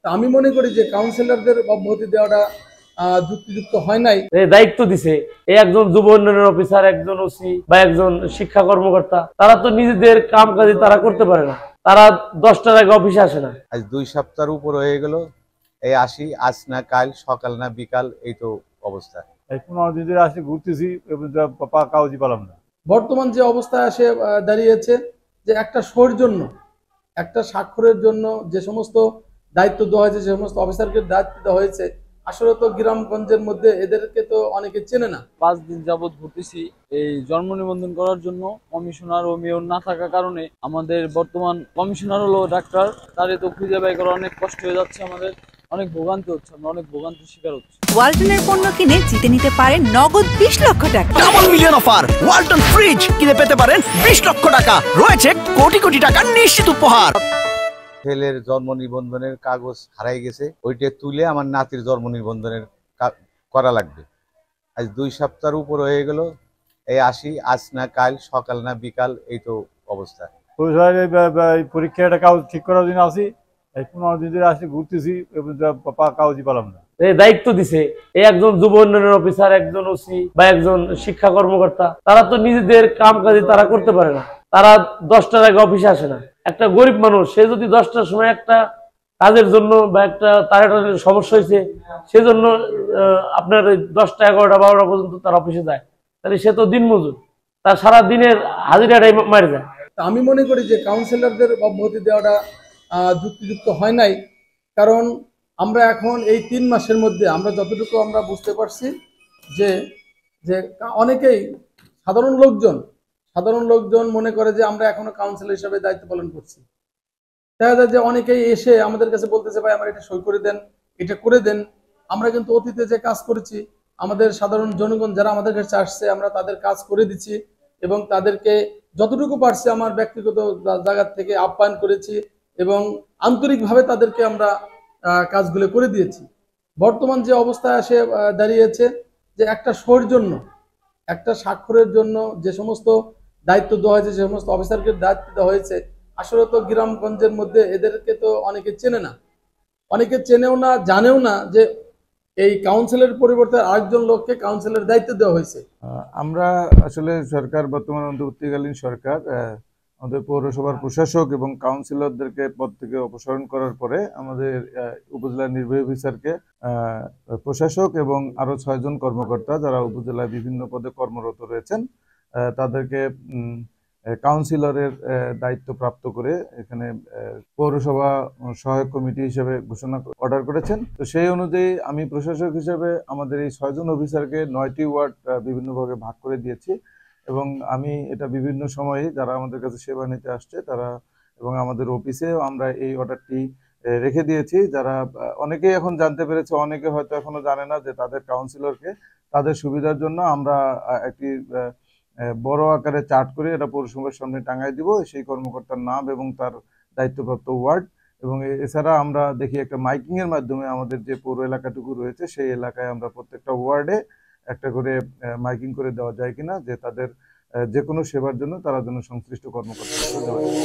আমি মনে করি যে কাউন্সিলরদের অব্যাহতি দেওয়াটা যুক্তিযুক্ত হয় নাই। দায়িত্ব দিছে এই একজন যুব উন্নয়ন অফিসার, একজন ওসি বা একজন শিক্ষা কর্মকর্তা, তারা তো নিজেদের কাম কাজে তারা করতে পারে না। তারা 10টার আগে অফিসে আসে না। আজ 2 সপ্তাহের উপর হয়ে গেল, এই আসি, আজ না কাল, সকাল না বিকাল, এই তো অবস্থা। এই 15 দিন ধরে আসি ঘুরতেছি, কাগজই পেলাম না। বর্তমান যে অবস্থায় এসে দাঁড়িয়েছে যে একটা সৌজন্য, একটা স্বাক্ষরের জন্য যে সমস্ত দায়িত্ব দেওয়া হয়েছে, যে সমস্ত অফিসারকে দায়িত্ব দেওয়া হয়েছে, আসলে তো গ্রামগঞ্জের মধ্যে এদেরকে তো অনেকে চেনে না। 5 দিন যাবৎ ঘুরতেছি এই জন্ম নিবন্ধন করার জন্য। কমিশনার ও মেয়র না থাকার কারণে আমাদের বর্তমান কমিশনার হলো ডাক্তার, তারে তো খুঁজে বাই করা অনেক কষ্ট হয়ে যাচ্ছে। আমাদের অনেক ভোগান্তি হচ্ছে, আমরা অনেক ভোগান্তির শিকার হচ্ছে। ওয়ালটনের পণ্য কিনে জিতে নিতে পারেন নগদ 20 লক্ষ টাকা। Double million offer, Walton fridge কিনে পেতে পারেন 20 লক্ষ টাকা। রয়েছে কোটি কোটি টাকার নিশ্চিত উপহার। ছেলের জন্ম নিবন্ধনের কাগজ হারাই গেছে, ওইটা তুলে আমার নাতির জন্ম নিবন্ধনের করা লাগবে। আজ 2 সপ্তাহের উপর হয়ে গেল, এই আসি, আজ না কাল, সকাল না বিকাল, এই তো অবস্থা। পরীক্ষাটা কাগজ ঠিক করার জন্য আসি, এই 15 দিন ধরে আসি ঘুরতেছি, কাগজই পেলাম না। দায়িত্ব দিছে এই একজন যুব উন্নয়ন অফিসার, একজন ওসি বা একজন শিক্ষা কর্মকর্তা, তারা তো নিজেদের কাম কাজে তারা করতে পারে না। তারা 10টার আগে অফিসে আসে না। একটা গরিব মানুষ, সে যদি 10টার সময় একটা কাজের জন্য বা তার একটা সমস্যা হয়েছে, সেজন্য আপনার 10টা 11টা 12টা পর্যন্ত তার অফিসে যায়, তাহলে সে তো দিনমজুর, তার সারা দিনের হাজিরাটাই মারে যায়। আমি মনে করি যে কাউন্সিলরদের অব্যাহতি দেওয়াটা যুক্তিযুক্ত হয় নাই। কারণ আমরা এখন এই 3 মাসের মধ্যে আমরা যতটুকু আমরা বুঝতে পারছি যে যে অনেকেই সাধারণ লোকজন মনে করে যে আমরা এখনো কাউন্সিলর হিসাবে দায়িত্ব পালন করছি। দেখা যায় যে অনেকেই এসে আমাদের কাছে বলতেছে, ভাই আমার এটা সই করে দেন, এটা করে দেন। আমরা কিন্তু অতীতে যে কাজ করেছি, আমাদের সাধারণ জনগণ যারা আমাদের কাছে আসছে, আমরা তাদের কাজ করে দিচ্ছি এবং তাদেরকে যতটুকু পারছি আমার ব্যক্তিগত জায়গা থেকে আপ্যায়ন করেছি এবং আন্তরিকভাবে তাদেরকে আমরা কাজগুলো করে দিয়েছি। বর্তমান যে অবস্থায় এসে দাঁড়িয়েছে যে একটা সৌজন্য, একটা স্বাক্ষরের জন্য যে সমস্ত দায়িত্ব দেওয়া হয়েছে, যে সমস্ত অফিসারকে দায়িত্ব দেওয়া হয়েছে, আসলে তো গ্রামগঞ্জের মধ্যে এদেরকে তো অনেকে চেনে না, অনেকে চেনেও না, জানেও না যে এই কাউন্সিলের পরিবর্তে আরেকজন লোককে কাউন্সিলের দায়িত্ব দেওয়া হয়েছে। আমরা আসলে সরকার, বর্তমান অন্তর্বর্তীকালীন সরকার আমাদের পৌরসভার প্রশাসক এবং কাউন্সিলরদেরকে পদ থেকে অপসারণ করার পরে আমাদের উপজেলা নির্বাহী অফিসারকে প্রশাসক এবং আরো 6 জন কর্মকর্তা যারা উপজেলায় বিভিন্ন পদে কর্মরত রয়েছেন তাদেরকে কাউন্সিলরের দায়িত্ব প্রাপ্ত করে এখানে পৌরসভা সহায়ক কমিটি হিসেবে ঘোষণা অর্ডার করেছেন। তো সেই অনুযায়ী আমি প্রশাসক হিসেবে আমাদের এই 6 জন অফিসারকে 9টি ওয়ার্ড বিভিন্ন ভাগে ভাগ করে দিয়েছি এবং আমি এটা বিভিন্ন সময়ে যারা আমাদের কাছে সেবা নিতে আসছে তারা এবং আমাদের অফিসেও আমরা এই অর্ডারটি রেখে দিয়েছি। যারা অনেকেই এখন জানতে পেরেছে, অনেকে হয়তো এখনো জানে না যে তাদের কাউন্সিলরকে তাদের সুবিধার জন্য আমরা একটি বড় আকারে চার্ট করে এটা পৌরসভার সামনে টাঙাই দিব, সেই কর্মকর্তার নাম এবং তার দায়িত্বপ্রাপ্ত ওয়ার্ড। এবং এছাড়া আমরা দেখি একটা মাইকিং এর মাধ্যমে আমাদের যে পৌর এলাকাটুকু রয়েছে সেই এলাকায় আমরা প্রত্যেকটা ওয়ার্ডে একটা করে মাইকিং করে দেওয়া যায় কিনা, যে তাদের যে কোনো সেবার জন্য তারা যেন সংশ্লিষ্ট কর্মকর্তা দেওয়া যায়।